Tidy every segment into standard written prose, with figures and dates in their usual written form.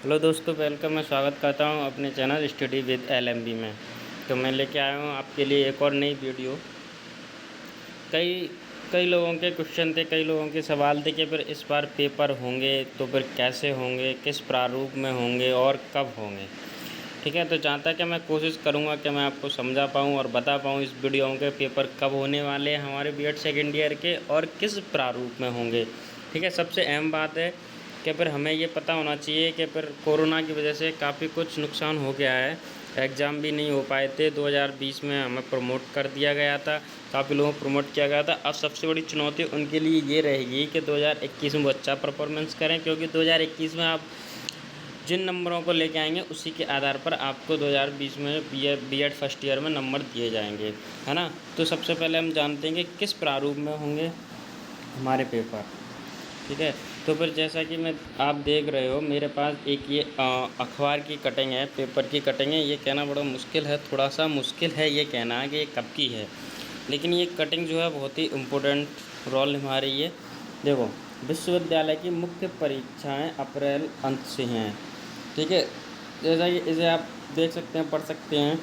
Hello दोस्तों, welcome. मैं स्वागत करता हूं अपने चैनल स्टडी विद एलएमबी में। तो मैं लेके आया हूं आपके लिए एक और नई वीडियो। कई कई लोगों के क्वेश्चन थे, कई लोगों के सवाल थे कि फिर इस बार पेपर होंगे तो फिर कैसे होंगे, किस प्रारूप में होंगे और कब होंगे। ठीक है, तो जहाँ तक कि मैं कोशिश करूँगा कि मैं आपको समझा पाऊँ और बता पाऊँ इस वीडियो के पेपर कब होने वाले हैं हमारे बीएड सेकेंड ईयर के और किस प्रारूप में होंगे। ठीक है, सबसे अहम बात है कि फिर हमें ये पता होना चाहिए कि फिर कोरोना की वजह से काफ़ी कुछ नुकसान हो गया है। एग्ज़ाम भी नहीं हो पाए थे। 2020 में हमें प्रमोट कर दिया गया था, काफ़ी लोगों को प्रमोट किया गया था। अब सबसे बड़ी चुनौती उनके लिए ये रहेगी कि 2021 में वो अच्छा परफॉर्मेंस करें, क्योंकि 2021 में आप जिन नंबरों को लेके आएंगे उसी के आधार पर आपको 2020 में बीएड फर्स्ट ईयर में नंबर दिए जाएंगे, है ना। तो सबसे पहले हम जानते हैं कि किस प्रारूप में होंगे हमारे पेपर। ठीक है, तो फिर जैसा कि आप देख रहे हो मेरे पास एक ये अखबार की कटिंग है, पेपर की कटिंग है। ये कहना बड़ा मुश्किल है, थोड़ा सा मुश्किल है ये कहना कि ये कब की है, लेकिन ये कटिंग जो है बहुत ही इम्पोर्टेंट रोल निभा रही है। देखो, विश्वविद्यालय की मुख्य परीक्षाएं अप्रैल अंत से हैं। ठीक है, जैसा कि इसे आप देख सकते हैं, पढ़ सकते हैं।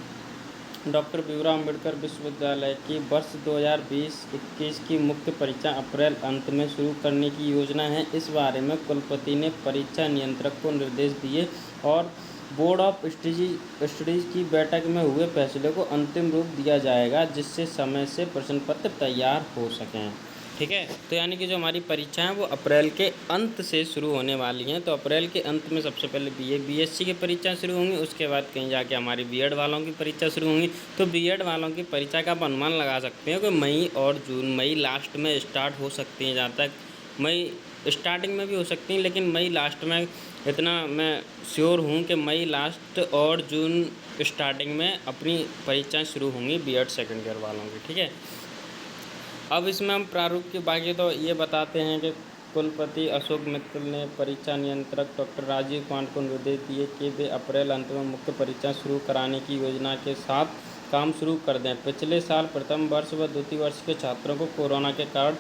डॉक्टर भीमराव अम्बेडकर विश्वविद्यालय की वर्ष 2020-21 की मुख्य परीक्षा अप्रैल अंत में शुरू करने की योजना है। इस बारे में कुलपति ने परीक्षा नियंत्रक को निर्देश दिए और बोर्ड ऑफ स्टडीज़ की बैठक में हुए फैसले को अंतिम रूप दिया जाएगा, जिससे समय से प्रश्न पत्र तैयार हो सकें। ठीक है, तो यानी कि जो हमारी परीक्षा है वो अप्रैल के अंत से शुरू होने वाली हैं। तो अप्रैल के अंत में सबसे पहले बीएससी की परीक्षा शुरू होंगी, उसके बाद कहीं जाके हमारी बीएड वालों की परीक्षा शुरू होंगी। तो बीएड वालों की परीक्षा का आप अनुमान लगा सकते हैं कि मई और जून, मई लास्ट में स्टार्ट हो सकती हैं। जहाँ तक मई स्टार्टिंग में भी हो सकती हैं, लेकिन मई लास्ट में इतना मैं श्योर हूँ कि मई लास्ट और जून स्टार्टिंग में अपनी परीक्षाएँ शुरू होंगी बीएड सेकेंड ईयर वालों की। ठीक है, अब इसमें हम प्रारूप की बाकी तो ये बताते हैं कि कुलपति अशोक मित्तल ने परीक्षा नियंत्रक डॉक्टर राजीव कांत को निर्देश दिए कि वे अप्रैल अंत में मुख्य परीक्षा शुरू कराने की योजना के साथ काम शुरू कर दें। पिछले साल प्रथम वर्ष व द्वितीय वर्ष के छात्रों को कोरोना के कारण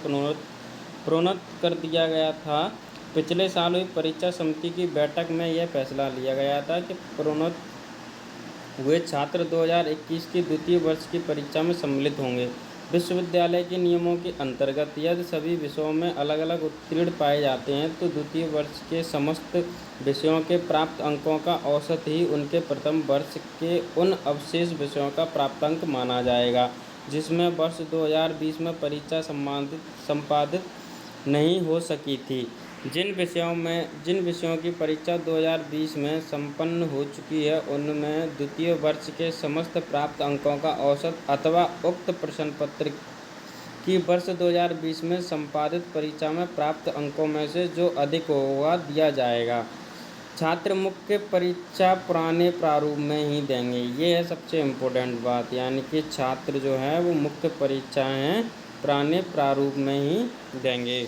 प्रोन्नत कर दिया गया था। पिछले साल हुई परीक्षा समिति की बैठक में यह फैसला लिया गया था कि प्रोन्नत हुए छात्र 2021 की द्वितीय वर्ष की परीक्षा में सम्मिलित होंगे। विश्वविद्यालय के नियमों के अंतर्गत यदि सभी विषयों में अलग अलग उत्तीर्ण पाए जाते हैं तो द्वितीय वर्ष के समस्त विषयों के प्राप्त अंकों का औसत ही उनके प्रथम वर्ष के उन अवशेष विषयों का प्राप्तांक माना जाएगा जिसमें वर्ष 2020 में परीक्षा संपादित नहीं हो सकी थी। जिन विषयों की परीक्षा 2020 में संपन्न हो चुकी है उनमें द्वितीय वर्ष के समस्त प्राप्त अंकों का औसत अथवा उक्त प्रश्न पत्र की वर्ष 2020 में संपादित परीक्षा में प्राप्त अंकों में से जो अधिक होगा दिया जाएगा। छात्र मुख्य परीक्षा पुराने प्रारूप में ही देंगे। ये है सबसे इम्पोर्टेंट बात, यानी कि छात्र जो है वो मुख्य परीक्षाएँ पुराने प्रारूप में ही देंगे।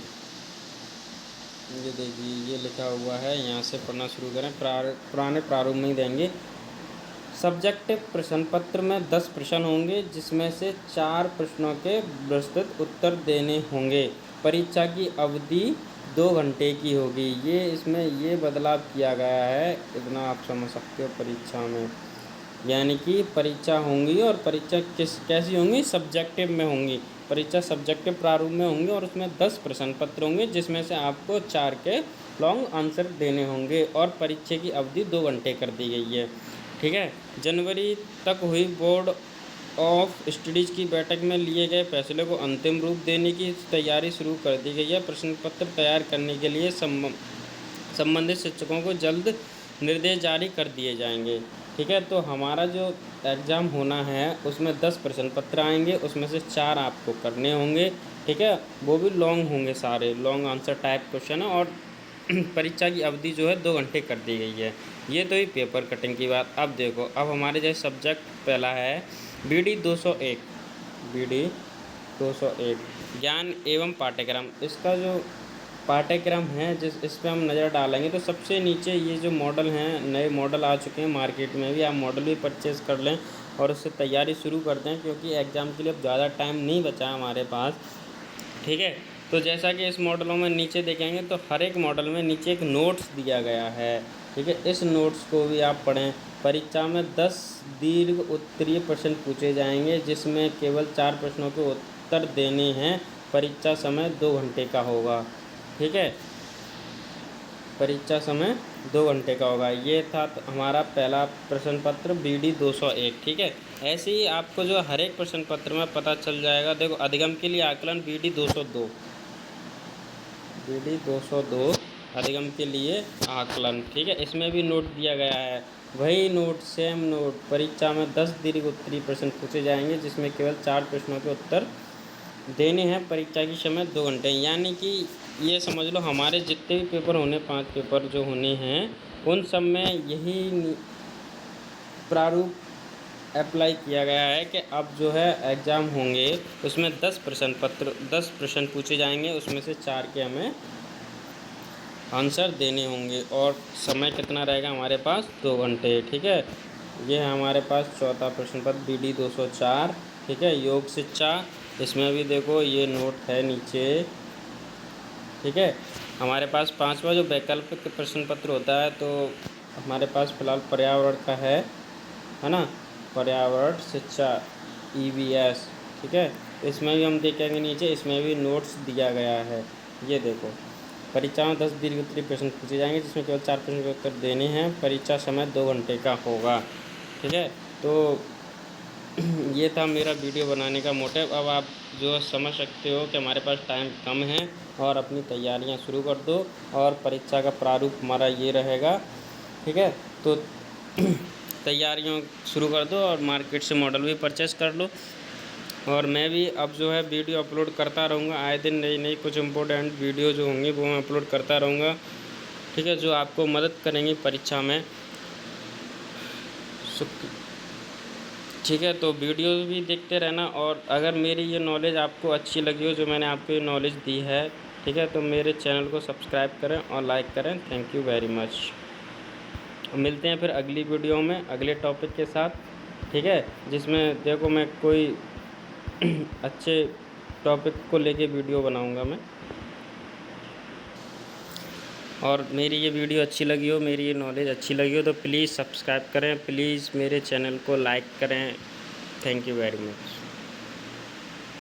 ये देखिए, ये लिखा हुआ है, यहाँ से पढ़ना शुरू करें। पुराने प्रारूप में ही देंगे। सब्जेक्टिव प्रश्न पत्र में 10 प्रश्न होंगे, जिसमें से 4 प्रश्नों के विस्तृत उत्तर देने होंगे। परीक्षा की अवधि 2 घंटे की होगी। ये इसमें ये बदलाव किया गया है, इतना आप समझ सकते हो। परीक्षा में यानी कि परीक्षा होंगी और परीक्षा कैसी होंगी, सब्जेक्टिव में होंगी। परीक्षा सब्जेक्टिव प्रारूप में होंगे और उसमें 10 प्रश्न पत्र होंगे, जिसमें से आपको 4 के लॉन्ग आंसर देने होंगे और परीक्षा की अवधि 2 घंटे कर दी गई है। ठीक है, जनवरी तक हुई बोर्ड ऑफ स्टडीज़ की बैठक में लिए गए फैसले को अंतिम रूप देने की तैयारी शुरू कर दी गई है। प्रश्न पत्र तैयार करने के लिए संबंधित शिक्षकों को जल्द निर्देश जारी कर दिए जाएंगे। ठीक है, तो हमारा जो एग्ज़ाम होना है उसमें 10 प्रश्न पत्र आएंगे, उसमें से 4 आपको करने होंगे। ठीक है, वो भी लॉन्ग होंगे, सारे लॉन्ग आंसर टाइप क्वेश्चन है। और परीक्षा की अवधि जो है 2 घंटे कर दी गई है। ये तो ही पेपर कटिंग की बात। अब देखो, अब हमारे जैसे सब्जेक्ट पहला है BD 201 ज्ञान एवं पाठ्यक्रम। इसका जो पाठ्यक्रम है इस पर हम नज़र डालेंगे तो सबसे नीचे ये जो मॉडल हैं, नए मॉडल आ चुके हैं मार्केट में भी। आप मॉडल भी परचेज़ कर लें और उससे तैयारी शुरू कर दें, क्योंकि एग्ज़ाम के लिए अब ज़्यादा टाइम नहीं बचा हमारे पास। ठीक है, तो जैसा कि इस मॉडलों में नीचे देखेंगे तो हर एक मॉडल में नीचे एक नोट्स दिया गया है, ठीक है। इस नोट्स को भी आप पढ़ें। परीक्षा में 10 दीर्घ उत्तरीय प्रश्न पूछे जाएंगे, जिसमें केवल 4 प्रश्नों के उत्तर देने हैं। परीक्षा समय 2 घंटे का होगा, ठीक है। परीक्षा समय 2 घंटे का होगा। ये था हमारा पहला प्रश्न पत्र BD 201, ठीक है। ऐसे ही आपको जो हर एक प्रश्न पत्र में पता चल जाएगा। देखो, अधिगम के लिए आकलन BD 202, BD 202 अधिगम के लिए आकलन, ठीक है। इसमें भी नोट दिया गया है, वही नोट, सेम नोट। परीक्षा में 10 दीर्घ उत्तरीय प्रश्न पूछे जाएंगे, जिसमें केवल 4 प्रश्नों के उत्तर देने हैं। परीक्षा की समय 2 घंटे, यानी कि ये समझ लो हमारे जितने भी पेपर होने, 5 पेपर जो होने हैं, उन सब में यही प्रारूप अप्लाई किया गया है कि अब जो है एग्ज़ाम होंगे, उसमें 10 प्रश्न पूछे जाएंगे, उसमें से 4 के हमें आंसर देने होंगे। और समय कितना रहेगा हमारे पास? 2 घंटे, ठीक है। ये है हमारे पास चौथा प्रश्न पत्र BD 204, ठीक है। योग शिक्षा, इसमें भी देखो ये नोट है नीचे, ठीक है। हमारे पास 5वां जो वैकल्पिक प्रश्न पत्र होता है, तो हमारे पास फ़िलहाल पर्यावरण का है ना, पर्यावरण शिक्षा EVS, ठीक है। इसमें भी हम देखेंगे नीचे, इसमें भी नोट्स दिया गया है। ये देखो, परीक्षा में 10 दीर्घ उत्तरीय प्रश्न पूछे जाएंगे, जिसमें केवल 4 प्रश्न के उत्तर देने हैं। परीक्षा समय 2 घंटे का होगा, ठीक है। तो ये था मेरा वीडियो बनाने का मोटिव। अब आप जो समझ सकते हो कि हमारे पास टाइम कम है, और अपनी तैयारियां शुरू कर दो। और परीक्षा का प्रारूप हमारा ये रहेगा, ठीक है। तो तैयारियों शुरू कर दो, और मार्केट से मॉडल भी परचेस कर लो। और मैं भी अब जो है वीडियो अपलोड करता रहूँगा, आए दिन नई नई कुछ इम्पोर्टेंट वीडियो जो होंगी वो मैं अपलोड करता रहूँगा, ठीक है, जो आपको मदद करेंगी परीक्षा में, ठीक है। तो वीडियो भी देखते रहना। और अगर मेरी ये नॉलेज आपको अच्छी लगी हो, जो मैंने आपको ये नॉलेज दी है, ठीक है, तो मेरे चैनल को सब्सक्राइब करें और लाइक करें। Thank you very much. मिलते हैं फिर अगली वीडियो में अगले टॉपिक के साथ, ठीक है, जिसमें देखो मैं कोई अच्छे टॉपिक को लेके वीडियो बनाऊंगा मैं। और मेरी ये वीडियो अच्छी लगी हो, मेरी ये नॉलेज अच्छी लगी हो, तो प्लीज़ सब्सक्राइब करें, प्लीज़ मेरे चैनल को लाइक करें। Thank you very much.